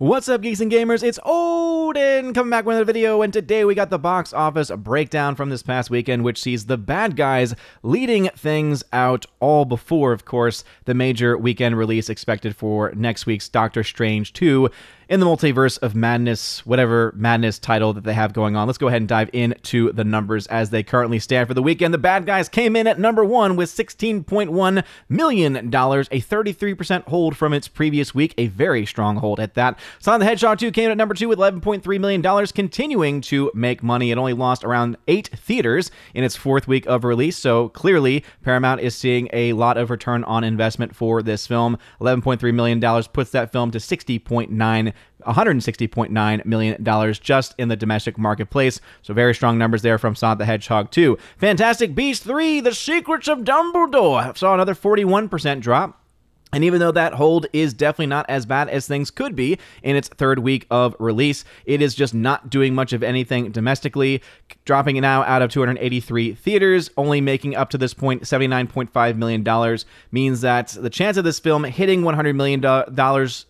What's up, geeks and gamers? It's Odin coming back with another video, and today we got the box office breakdown from this past weekend, which sees the bad guys leading things out all before, of course, the major weekend release expected for next week's Doctor Strange 2 in the Multiverse of Madness, whatever madness title that they have going on. Let's go ahead and dive into the numbers as they currently stand for the weekend. The bad guys came in at number one with $16.1 million, a 33% hold from its previous week, a very strong hold at that. Sonic the Hedgehog 2 came in at number two with $11.3 million, continuing to make money. It only lost around 8 theaters in its fourth week of release, so clearly Paramount is seeing a lot of return on investment for this film. $11.3 million puts that film to $160.9 million just in the domestic marketplace. So very strong numbers there from Sonic the Hedgehog 2. Fantastic Beasts 3, The Secrets of Dumbledore saw another 41% drop. And even though that hold is definitely not as bad as things could be in its third week of release, it is just not doing much of anything domestically, dropping it now out of 283 theaters, only making up to this point $79.5 million, means that the chance of this film hitting $100 million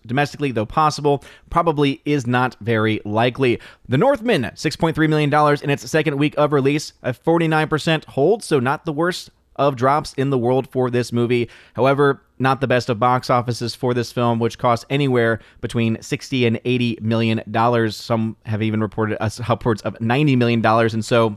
domestically, though possible, probably is not very likely. The Northman, $6.3 million in its second week of release, a 49% hold, so not the worst of drops in the world for this movie. However, not the best of box offices for this film, which cost anywhere between $60 and $80 million. Some have even reported upwards of $90 million, and so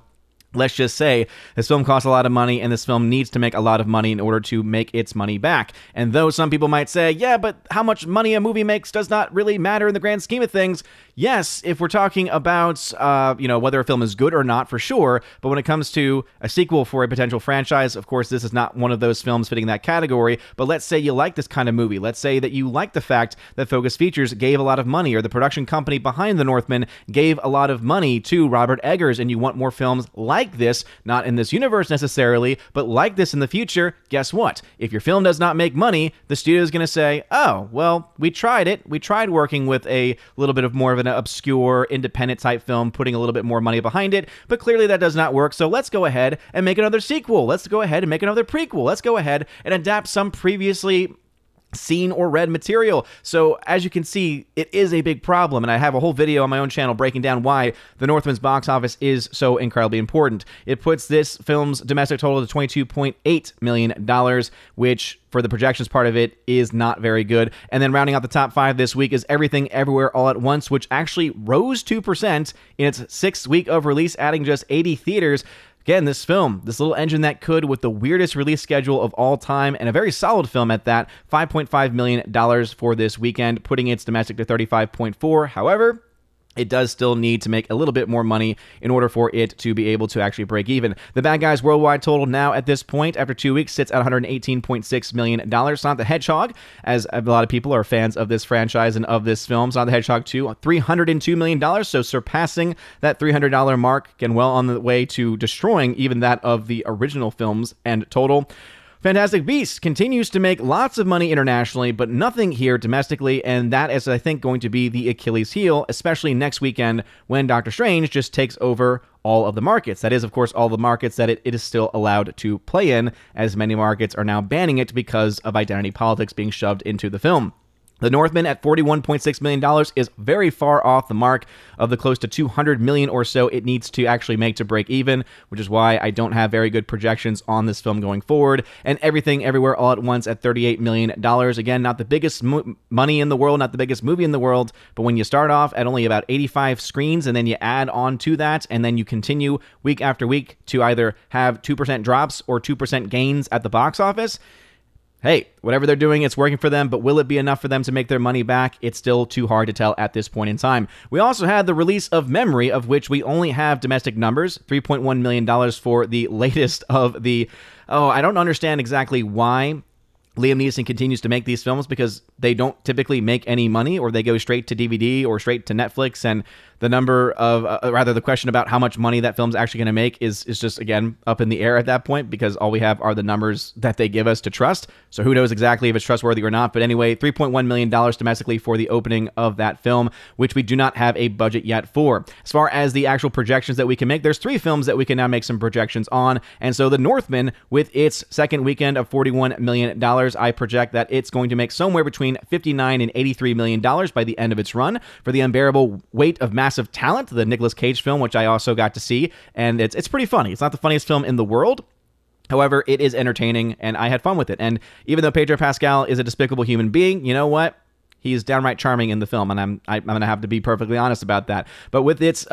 let's just say this film costs a lot of money, and this film needs to make a lot of money in order to make its money back. And though some people might say, yeah, but how much money a movie makes does not really matter in the grand scheme of things. Yes, if we're talking about, whether a film is good or not, for sure. But when it comes to a sequel for a potential franchise, of course, this is not one of those films fitting that category. But let's say you like this kind of movie. Let's say that you like the fact that Focus Features gave a lot of money, or the production company behind The Northman gave a lot of money to Robert Eggers, and you want more films like this, not in this universe necessarily, but like this in the future. Guess what? If your film does not make money, the studio is going to say, oh, well, we tried it. We tried working with a little bit of more of an obscure, independent type film, putting a little bit more money behind it, but clearly that does not work, so let's go ahead and make another sequel. Let's go ahead and make another prequel. Let's go ahead and adapt some previously seen or read material. So as you can see, it is a big problem, and I have a whole video on my own channel breaking down why The Northman's box office is so incredibly important. It puts this film's domestic total to $22.8 million, which for the projections part of it is not very good. And then rounding out the top 5 this week is Everything Everywhere All at Once, which actually rose 2% in its 6th week of release, adding just 80 theaters. Again, this film, this little engine that could, with the weirdest release schedule of all time, and a very solid film at that, $5.5 million for this weekend, putting its domestic to 35.4. However, it does still need to make a little bit more money in order for it to be able to actually break even. The bad guys' worldwide total now at this point, after 2 weeks, sits at $118.6 million. Sonic the Hedgehog, as a lot of people are fans of this franchise and of this film, Sonic the Hedgehog 2, $302 million, so surpassing that $300 mark, again, well on the way to destroying even that of the original films and total. Fantastic Beasts continues to make lots of money internationally, but nothing here domestically, and that is, I think, going to be the Achilles heel, especially next weekend when Doctor Strange just takes over all of the markets. That is, of course, all the markets that it is still allowed to play in, as many markets are now banning it because of identity politics being shoved into the film. The Northman at $41.6 million is very far off the mark of the close to $200 million or so it needs to actually make to break even, which is why I don't have very good projections on this film going forward. And Everything Everywhere All at Once at $38 million. Again, not the biggest money in the world, not the biggest movie in the world, but when you start off at only about 85 screens and then you add on to that, and then you continue week after week to either have 2% drops or 2% gains at the box office, hey, whatever they're doing, it's working for them, but will it be enough for them to make their money back? It's still too hard to tell at this point in time. We also had the release of Memory, of which we only have domestic numbers, $3.1 million for the latest of the... Oh, I don't understand exactly why Liam Neeson continues to make these films, because they don't typically make any money, or they go straight to DVD or straight to Netflix, and the number of, the question about how much money that film's actually going to make is just, again, up in the air at that point, because all we have are the numbers that they give us to trust. So who knows exactly if it's trustworthy or not. But anyway, $3.1 million domestically for the opening of that film, which we do not have a budget yet for. As far as the actual projections that we can make, there's 3 films that we can now make some projections on. And so The Northman, with its second weekend of $41 million, I project that it's going to make somewhere between $59 and $83 million by the end of its run. For The Unbearable Weight of Massive Talent, the Nicolas Cage film, which I also got to see, and it's pretty funny. It's not the funniest film in the world. However, it is entertaining, and I had fun with it. And even though Pedro Pascal is a despicable human being, you know what? He's downright charming in the film, and I'm going to have to be perfectly honest about that. But with its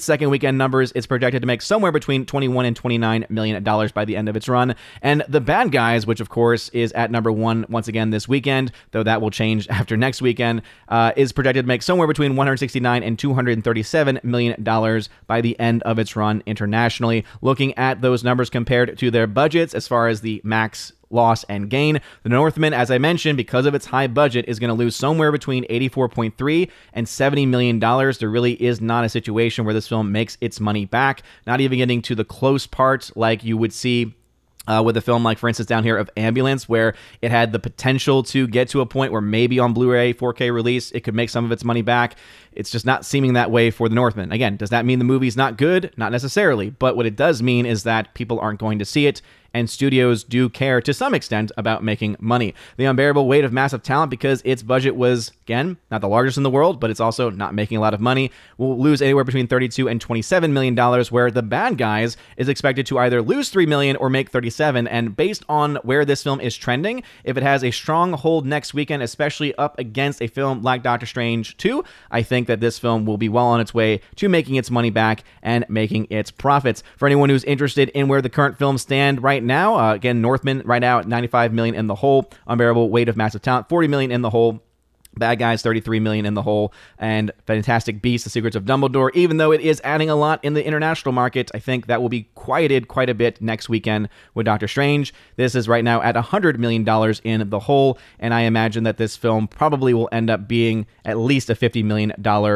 second weekend numbers, it's projected to make somewhere between $21 and $29 million by the end of its run. And The Bad Guys, which of course is at number 1 once again this weekend, though that will change after next weekend, is projected to make somewhere between $169 and $237 million by the end of its run internationally. Looking at those numbers compared to their budgets, as far as the max loss and gain, The Northman, as I mentioned, because of its high budget, is going to lose somewhere between $84.3 and $70 million. There really is not a situation where this film makes its money back, not even getting to the close parts like you would see with a film like, for instance, down here of Ambulance, where it had the potential to get to a point where maybe on Blu-ray 4K release, it could make some of its money back. It's just not seeming that way for The Northman. Again, does that mean the movie's not good? Not necessarily. But what it does mean is that people aren't going to see it, and studios do care to some extent about making money. The Unbearable Weight of Massive Talent, because its budget was, again, not the largest in the world, but it's also not making a lot of money, will lose anywhere between $32 and $27 million, where The Bad Guys is expected to either lose $3 million or make $37. And based on where this film is trending, if it has a strong hold next weekend, especially up against a film like Doctor Strange 2, I think that this film will be well on its way to making its money back and making its profits. For anyone who's interested in where the current films stand right now, again, Northman right now at $95 million in the hole, Unbearable Weight of Massive Talent, $40 million in the hole, Bad Guys, $33 million in the hole, and Fantastic Beasts, The Secrets of Dumbledore, even though it is adding a lot in the international market, I think that will be quieted quite a bit next weekend with Doctor Strange. This is right now at $100 million in the hole, and I imagine that this film probably will end up being at least a $50 million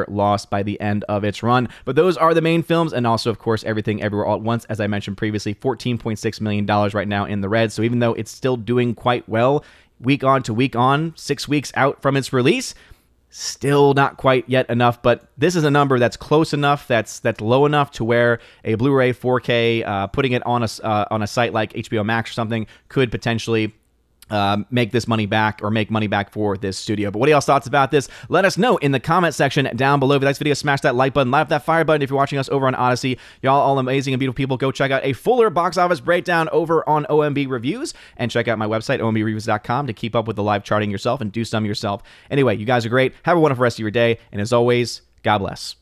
loss by the end of its run. But those are the main films, and also, of course, Everything Everywhere All at Once, as I mentioned previously, $14.6 million right now in the red. So even though it's still doing quite well, week on to week on, 6 weeks out from its release, still not quite yet enough, but this is a number that's close enough, that's low enough to where a Blu-ray 4K, putting it on a site like HBO Max or something, could potentially make this money back, or make money back for this studio. But what are y'all's thoughts about this? Let us know in the comment section down below. If you like this video, smash that like button, light up that fire button if you're watching us over on Odyssey. Y'all all amazing and beautiful people. Go check out a fuller box office breakdown over on OMB Reviews, and check out my website, ombreviews.com, to keep up with the live charting yourself and do some yourself. Anyway, you guys are great. Have a wonderful rest of your day, and as always, God bless.